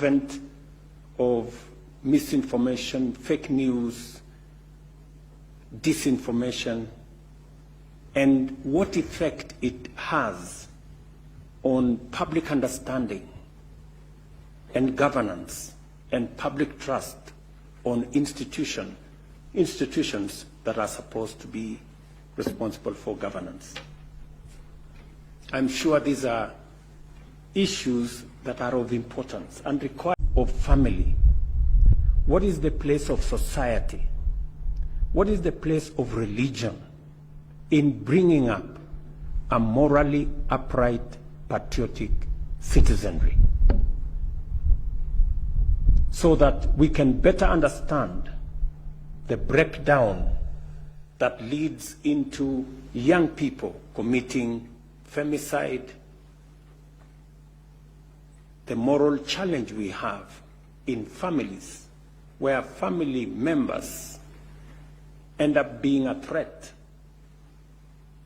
advent of misinformation, fake news, disinformation, and what effect it has on public understanding and governance and public trust on institutions that are supposed to be responsible for governance. I'm sure these are issues that are of importance and require of family. What is the place of society? What is the place of religion in bringing up a morally upright, patriotic citizenry? So that we can better understand the breakdown that leads into young people committing femicide, the moral challenge we have in families where family members end up being a threat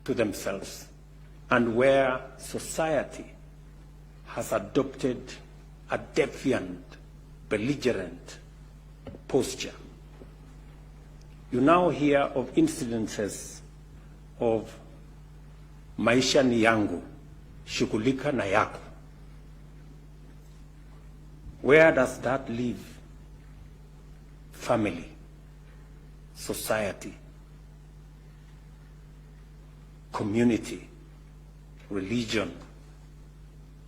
to themselves, and where society has adopted a defiant, belligerent posture. You now hear of incidences of maisha ni yangu, shughulika na yako. Where does that leave family, society, community, religion,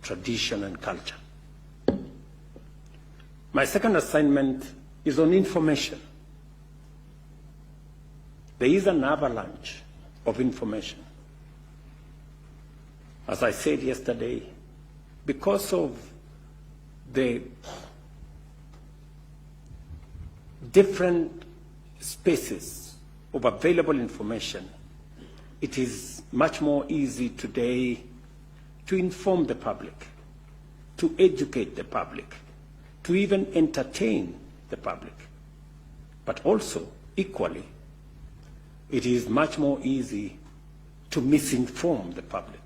tradition, and culture? My second assignment is on information. There is an avalanche of information. As I said yesterday, because of the different spaces of available information, it is much more easy today to inform the public, to educate the public, to even entertain the public. But also, equally, it is much more easy to misinform the public,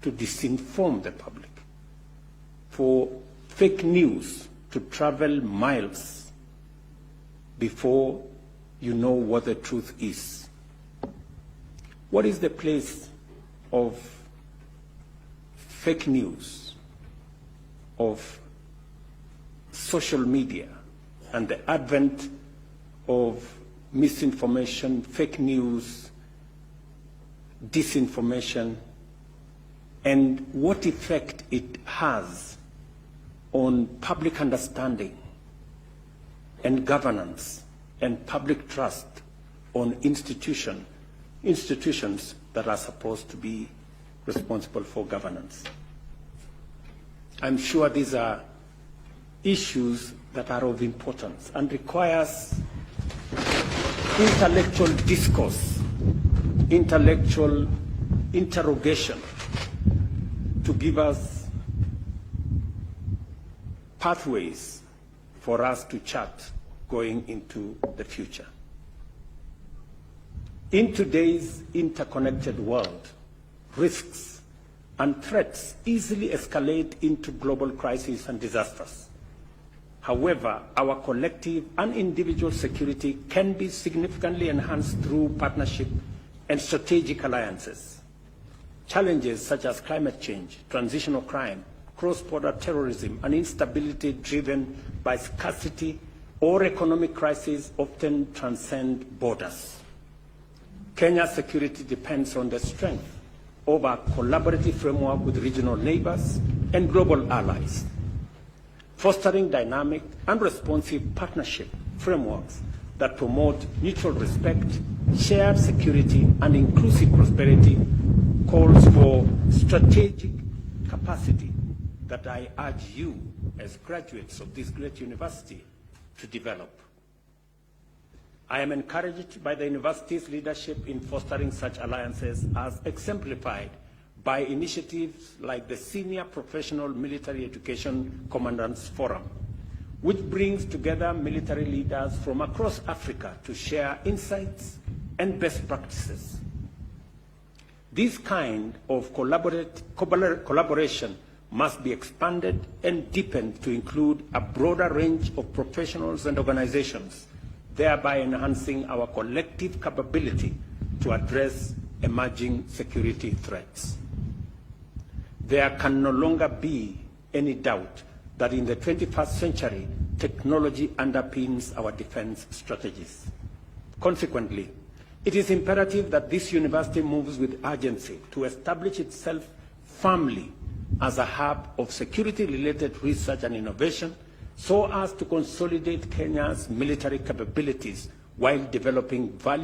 to disinform the public, for fake news to travel miles before you know what the truth is. What is the place of fake news, of social media, and the advent of misinformation, fake news, disinformation, and what effect it has on public understanding and governance and public trust on institutions that are supposed to be responsible for governance? I'm sure these are issues that are of importance and requires intellectual discourse, intellectual interrogation to give us pathways for us to chart going into the future. In today's interconnected world, risks and threats easily escalate into global crises and disasters. However, our collective and individual security can be significantly enhanced through partnership and strategic alliances. Challenges such as climate change, transitional crime, cross-border terrorism, and instability driven by scarcity or economic crises often transcend borders. Kenya's security depends on the strength of our collaborative framework with regional neighbors and global allies. Fostering dynamic and responsive partnership frameworks that promote mutual respect, shared security, and inclusive prosperity calls for strategic capacity that I urge you, as graduates of this great university, to develop. I am encouraged by the university's leadership in fostering such alliances, as exemplified by initiatives like the Senior Professional Military Education Commandants Forum, which brings together military leaders from across Africa to share insights and best practices. This kind of collaboration must be expanded and deepened to include a broader range of professionals and organizations, thereby enhancing our collective capability to address emerging security threats. There can no longer be any doubt that in the 21st century, technology underpins our defense strategies. Consequently, it is imperative that this university moves with urgency to establish itself firmly as a hub of security-related research and innovation, so as to consolidate Kenya's military capabilities while developing valuable